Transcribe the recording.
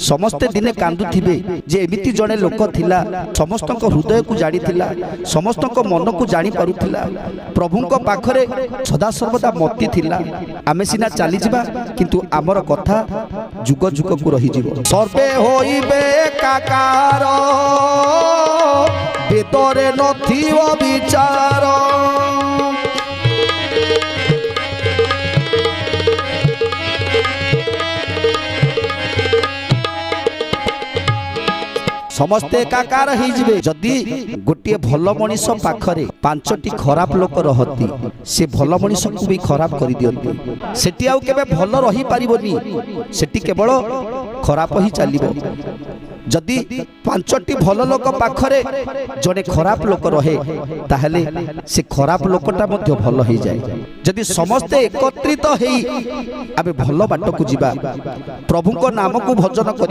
समस्ते दिने कांदुथिबे जे एमिति जड़े लोक थिला समस्त हृदय को जानी थिला समस्त मन को जानी पारुथिला प्रभुंक पाखरे सदा सर्वदा मती थिला आमे सिना चली जिबा किंतु आमर कथा जुग जुग को रही जीव सर्वे होइबे काकार बेतरे नथिव विचार समस्ते एकाकार हो जदि गोटे भल मनीष पाखरे पांचटी खराब लोक रहती से भल मनीष को भी खराब कर दियंती सेठी आउ केबे भल रही पारिबनी सेठी केवल खराब ही चलिबो जदि पांचटी भल लोक पाखरे जड़े खराब लोक रहे ताहले से खराब लोकटा मध्य भल हो जाए जदि समस्ते एकत्रित हेई आबे भल बाट को जिबा प्रभु को नाम को भजन